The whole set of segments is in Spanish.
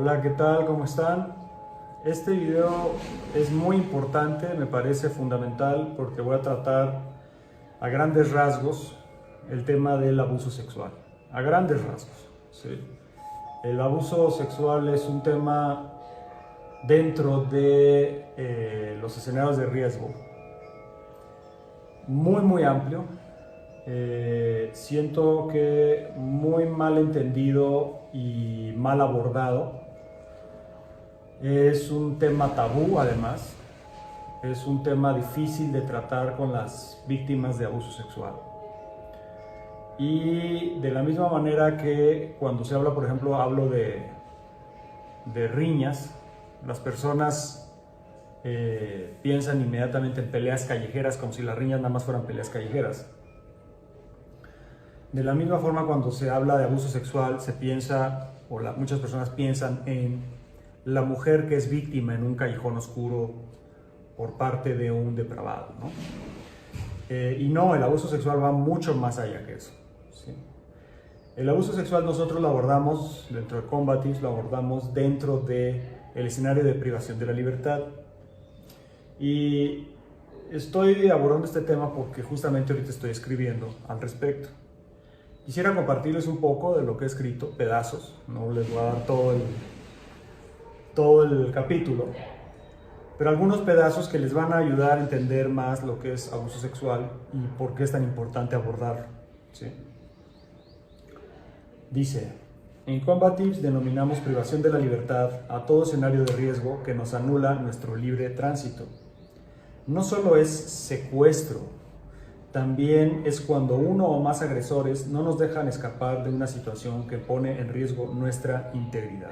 Hola, ¿qué tal? ¿Cómo están? Este video es muy importante, me parece fundamental porque voy a tratar a grandes rasgos el tema del abuso sexual. A grandes rasgos, ¿sí? El abuso sexual es un tema dentro de los escenarios de riesgo muy amplio. Siento que muy mal entendido y mal abordado. Es un tema tabú, además. Es un tema difícil de tratar con las víctimas de abuso sexual. Y de la misma manera que cuando se habla, por ejemplo, hablo de riñas, las personas piensan inmediatamente en peleas callejeras, como si las riñas nada más fueran peleas callejeras. De la misma forma, cuando se habla de abuso sexual, se piensa, muchas personas piensan en la mujer que es víctima en un callejón oscuro por parte de un depravado, ¿no? Y no, el abuso sexual va mucho más allá que eso, ¿sí? El abuso sexual nosotros lo abordamos dentro de Combatives, lo abordamos dentro del escenario de privación de la libertad. Y estoy abordando este tema porque justamente ahorita estoy escribiendo al respecto. Quisiera compartirles un poco de lo que he escrito, pedazos, no les voy a dar todo el capítulo, pero algunos pedazos que les van a ayudar a entender más lo que es abuso sexual y por qué es tan importante abordarlo, ¿sí? Dice, en Combatives denominamos privación de la libertad a todo escenario de riesgo que nos anula nuestro libre tránsito. No solo es secuestro, también es cuando uno o más agresores no nos dejan escapar de una situación que pone en riesgo nuestra integridad.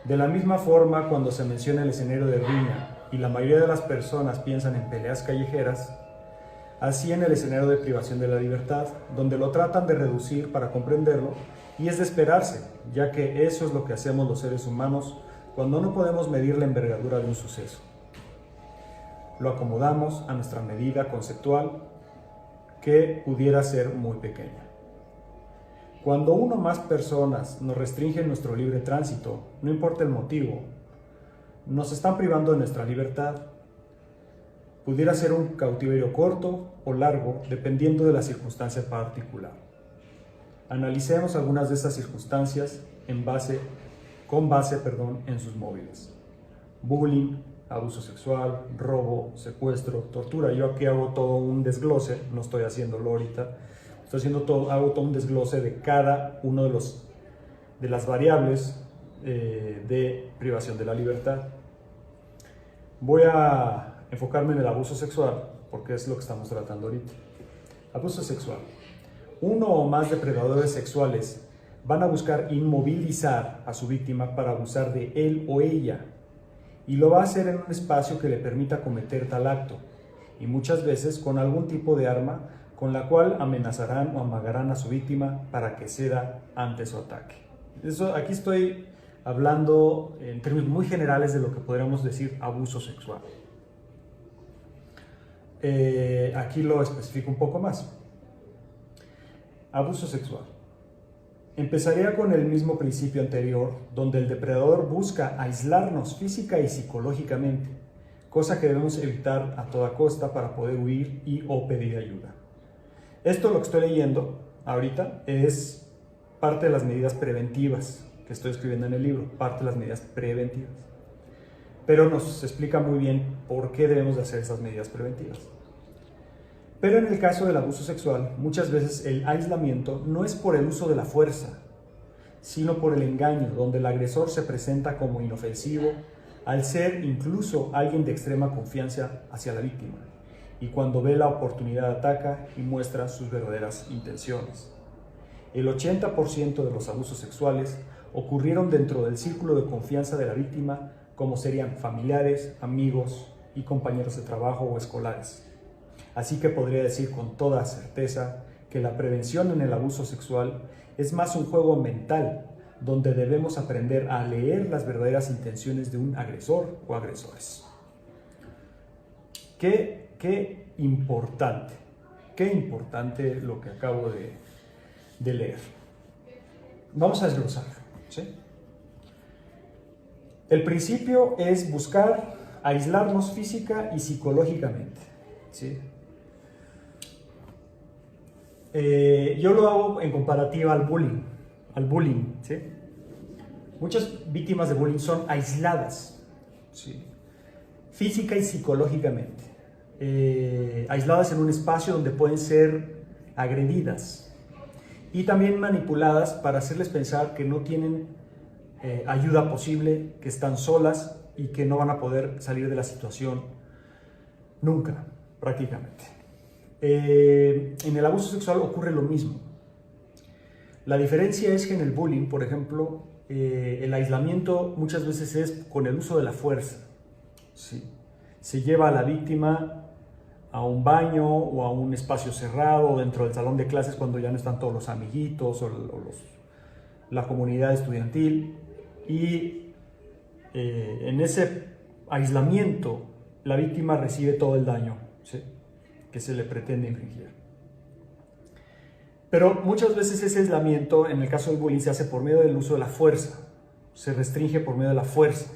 De la misma forma, cuando se menciona el escenario de riña y la mayoría de las personas piensan en peleas callejeras, así en el escenario de privación de la libertad, donde lo tratan de reducir para comprenderlo, y es de esperarse, ya que eso es lo que hacemos los seres humanos cuando no podemos medir la envergadura de un suceso. Lo acomodamos a nuestra medida conceptual, que pudiera ser muy pequeña. Cuando uno o más personas nos restringen nuestro libre tránsito, no importa el motivo, nos están privando de nuestra libertad. Pudiera ser un cautiverio corto o largo, dependiendo de la circunstancia particular. Analicemos algunas de estas circunstancias con base en sus móviles. Bullying, abuso sexual, robo, secuestro, tortura. Yo aquí hago todo un desglose, no estoy haciéndolo ahorita, hago todo un desglose de cada uno de las variables de privación de la libertad. Voy a enfocarme en el abuso sexual, porque es lo que estamos tratando ahorita. Abuso sexual. Uno o más depredadores sexuales van a buscar inmovilizar a su víctima para abusar de él o ella, y lo va a hacer en un espacio que le permita cometer tal acto, y muchas veces con algún tipo de arma con la cual amenazarán o amagarán a su víctima para que ceda ante su ataque. Aquí estoy hablando en términos muy generales de lo que podríamos decir abuso sexual. Aquí lo especifico un poco más. Abuso sexual. Empezaría con el mismo principio anterior, donde el depredador busca aislarnos física y psicológicamente, cosa que debemos evitar a toda costa para poder huir o pedir ayuda. Esto, lo que estoy leyendo ahorita, es parte de las medidas preventivas que estoy escribiendo en el libro, parte de las medidas preventivas. Pero nos explica muy bien por qué debemos de hacer esas medidas preventivas. Pero en el caso del abuso sexual, muchas veces el aislamiento no es por el uso de la fuerza, sino por el engaño, donde el agresor se presenta como inofensivo, al ser incluso alguien de extrema confianza hacia la víctima, y cuando ve la oportunidad ataca y muestra sus verdaderas intenciones. El 80% de los abusos sexuales ocurrieron dentro del círculo de confianza de la víctima, como serían familiares, amigos y compañeros de trabajo o escolares. Así que podría decir con toda certeza que la prevención en el abuso sexual es más un juego mental, donde debemos aprender a leer las verdaderas intenciones de un agresor o agresores. Qué importante lo que acabo de leer. Vamos a desglosarlo, ¿sí? El principio es buscar aislarnos física y psicológicamente, ¿sí? Yo lo hago en comparativa al bullying, ¿sí? Muchas víctimas de bullying son aisladas, ¿sí? Física y psicológicamente, aisladas en un espacio donde pueden ser agredidas y también manipuladas para hacerles pensar que no tienen ayuda posible, que están solas y que no van a poder salir de la situación nunca, prácticamente. En el abuso sexual ocurre lo mismo. La diferencia es que en el bullying, por ejemplo, el aislamiento muchas veces es con el uso de la fuerza. Sí. Se lleva a la víctima a un baño o a un espacio cerrado dentro del salón de clases cuando ya no están todos los amiguitos o la comunidad estudiantil, y en ese aislamiento la víctima recibe todo el daño, ¿sí?, que se le pretende infligir. Pero muchas veces ese aislamiento, en el caso del bullying, se hace por medio del uso de la fuerza, se restringe por medio de la fuerza.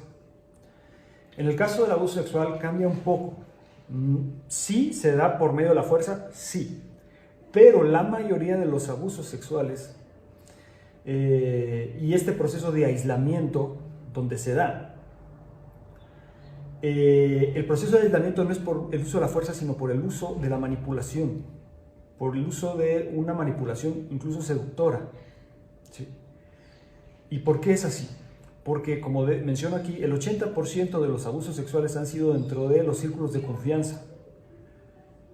En el caso del abuso sexual cambia un poco. Sí se da por medio de la fuerza, sí, pero la mayoría de los abusos sexuales y este proceso de aislamiento donde se da, el proceso de aislamiento no es por el uso de la fuerza, sino por el uso de la manipulación, por el uso de una manipulación incluso seductora, ¿sí? ¿Y por qué es así? Porque, como menciono aquí, el 80% de los abusos sexuales han sido dentro de los círculos de confianza.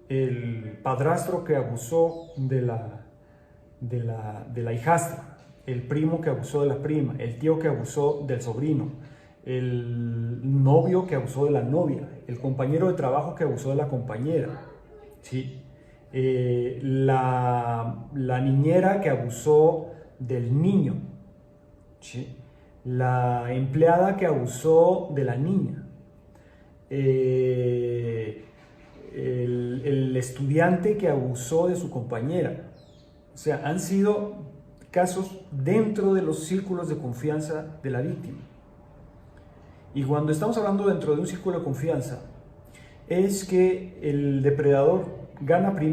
El padrastro que abusó de la hijastra, el primo que abusó de la prima, el tío que abusó del sobrino, el novio que abusó de la novia, el compañero de trabajo que abusó de la compañera, ¿sí? La niñera que abusó del niño, ¿sí? La empleada que abusó de la niña, el estudiante que abusó de su compañera. O sea, han sido casos dentro de los círculos de confianza de la víctima. Y cuando estamos hablando dentro de un círculo de confianza, es que el depredador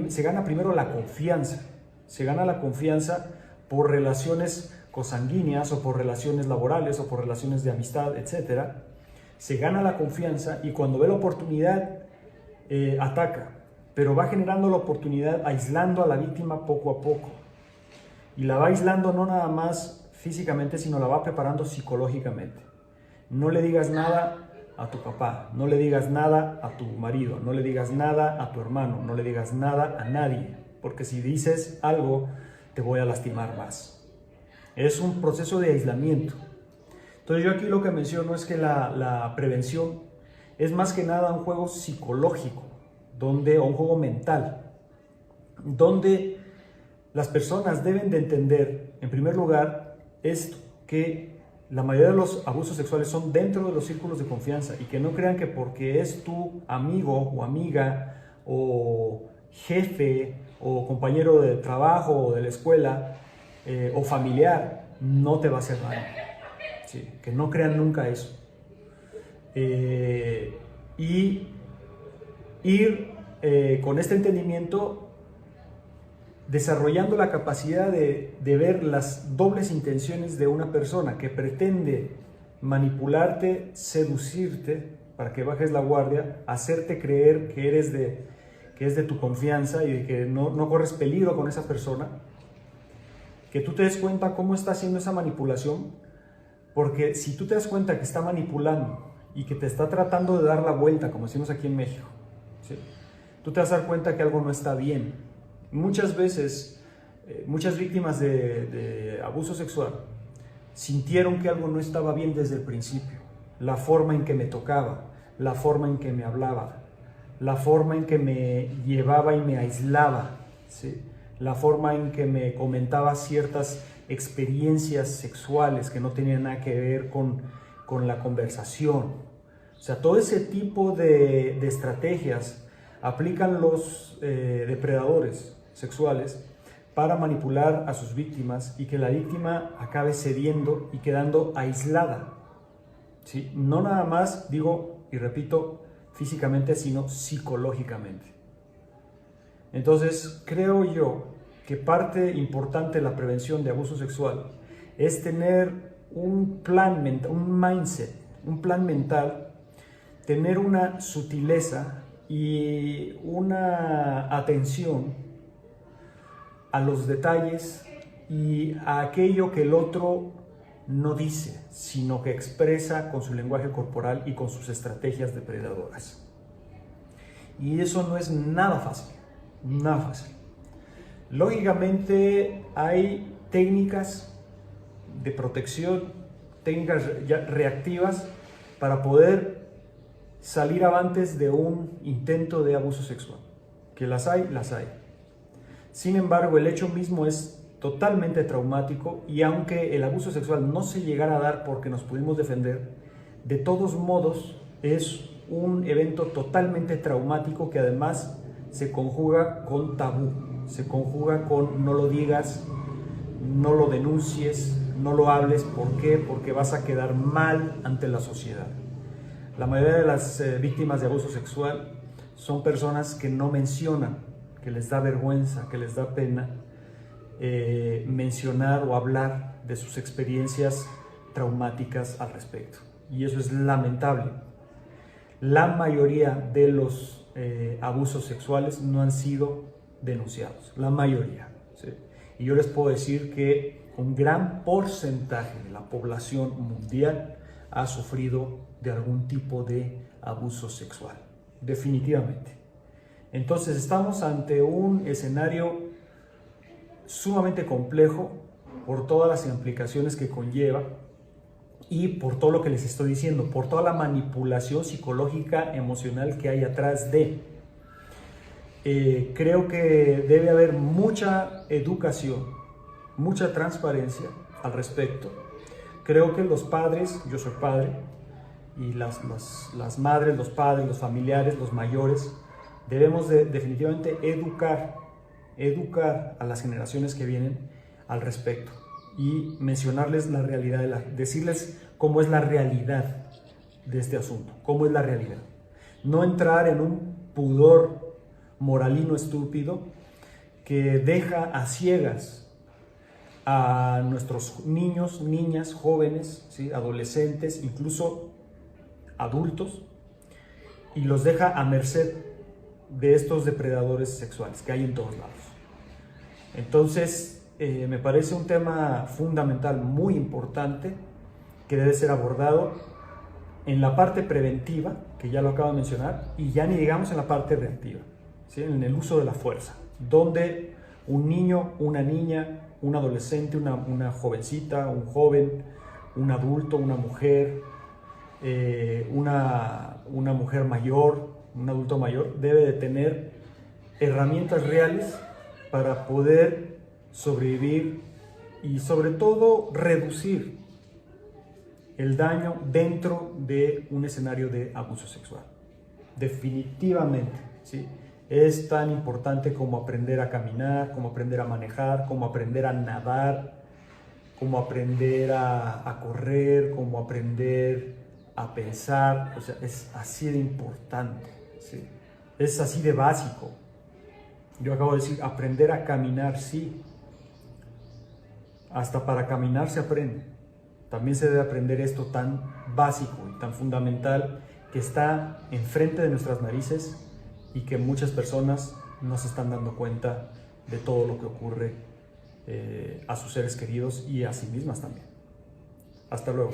se gana primero la confianza. Se gana la confianza por relaciones consanguíneas o por relaciones laborales o por relaciones de amistad, etc. Se gana la confianza y cuando ve la oportunidad ataca, pero va generando la oportunidad aislando a la víctima poco a poco. Y la va aislando no nada más físicamente, sino la va preparando psicológicamente. No le digas nada a tu papá, no le digas nada a tu marido, no le digas nada a tu hermano, no le digas nada a nadie, porque si dices algo te voy a lastimar más. Es un proceso de aislamiento. Entonces yo aquí lo que menciono es que la prevención es más que nada un juego psicológico, o un juego mental, donde las personas deben de entender, en primer lugar, esto, que la mayoría de los abusos sexuales son dentro de los círculos de confianza y que no crean que porque es tu amigo o amiga o jefe o compañero de trabajo o de la escuela o familiar no te va a hacer daño. Sí, que no crean nunca eso. Y ir con este entendimiento desarrollando la capacidad de ver las dobles intenciones de una persona que pretende manipularte, seducirte para que bajes la guardia, hacerte creer que es de tu confianza y de que no corres peligro con esa persona, que tú te des cuenta cómo está haciendo esa manipulación, porque si tú te das cuenta que está manipulando y que te está tratando de dar la vuelta, como decimos aquí en México, ¿sí?, tú te vas a dar cuenta que algo no está bien. Muchas veces, muchas víctimas de abuso sexual sintieron que algo no estaba bien desde el principio. La forma en que me tocaba, la forma en que me hablaba, la forma en que me llevaba y me aislaba, ¿sí?, la forma en que me comentaba ciertas experiencias sexuales que no tenían nada que ver con la conversación. O sea, todo ese tipo de estrategias aplican los depredadores sexuales para manipular a sus víctimas y que la víctima acabe cediendo y quedando aislada, ¿sí? No nada más, digo y repito, físicamente, sino psicológicamente. Entonces, creo yo que parte importante de la prevención de abuso sexual es tener un plan mental, un mindset, un plan mental, tener una sutileza y una atención a los detalles y a aquello que el otro no dice, sino que expresa con su lenguaje corporal y con sus estrategias depredadoras. Y eso no es nada fácil, nada fácil. Lógicamente hay técnicas de protección, técnicas reactivas para poder salir avantes de un intento de abuso sexual. Que las hay, las hay. Sin embargo, el hecho mismo es totalmente traumático y aunque el abuso sexual no se llegara a dar porque nos pudimos defender, de todos modos es un evento totalmente traumático que además se conjuga con tabú, se conjuga con no lo digas, no lo denuncies, no lo hables. ¿Por qué? Porque vas a quedar mal ante la sociedad. La mayoría de las víctimas de abuso sexual son personas que no mencionan, que les da vergüenza, que les da pena mencionar o hablar de sus experiencias traumáticas al respecto. Y eso es lamentable. La mayoría de los abusos sexuales no han sido denunciados, la mayoría, ¿sí? Y yo les puedo decir que un gran porcentaje de la población mundial ha sufrido de algún tipo de abuso sexual, definitivamente. Entonces estamos ante un escenario sumamente complejo por todas las implicaciones que conlleva y por todo lo que les estoy diciendo, por toda la manipulación psicológica, emocional que hay atrás de. Creo que debe haber mucha educación, mucha transparencia al respecto. Creo que los padres, yo soy padre, y las madres, los padres, los familiares, los mayores, debemos definitivamente educar a las generaciones que vienen al respecto y mencionarles la realidad, decirles cómo es la realidad de este asunto, cómo es la realidad. No entrar en un pudor moralino estúpido que deja a ciegas a nuestros niños, niñas, jóvenes, ¿sí? Adolescentes, incluso adultos, y los deja a merced de estos depredadores sexuales que hay en todos lados. Entonces, me parece un tema fundamental, muy importante, que debe ser abordado en la parte preventiva, que ya lo acabo de mencionar, y ya ni digamos en la parte reactiva, ¿sí? En el uso de la fuerza, donde un niño, una niña, un adolescente, una jovencita, un joven, un adulto, una mujer, una mujer mayor, un adulto mayor, debe de tener herramientas reales para poder sobrevivir y sobre todo reducir el daño dentro de un escenario de abuso sexual. Definitivamente, ¿sí? Es tan importante como aprender a caminar, como aprender a manejar, como aprender a nadar, como aprender a correr, como aprender a pensar. O sea, es así de importante, ¿sí? Es así de básico. Yo acabo de decir, aprender a caminar, sí. Hasta para caminar se aprende. También se debe aprender esto tan básico y tan fundamental que está enfrente de nuestras narices y que muchas personas no se están dando cuenta de todo lo que ocurre a sus seres queridos y a sí mismas también. Hasta luego.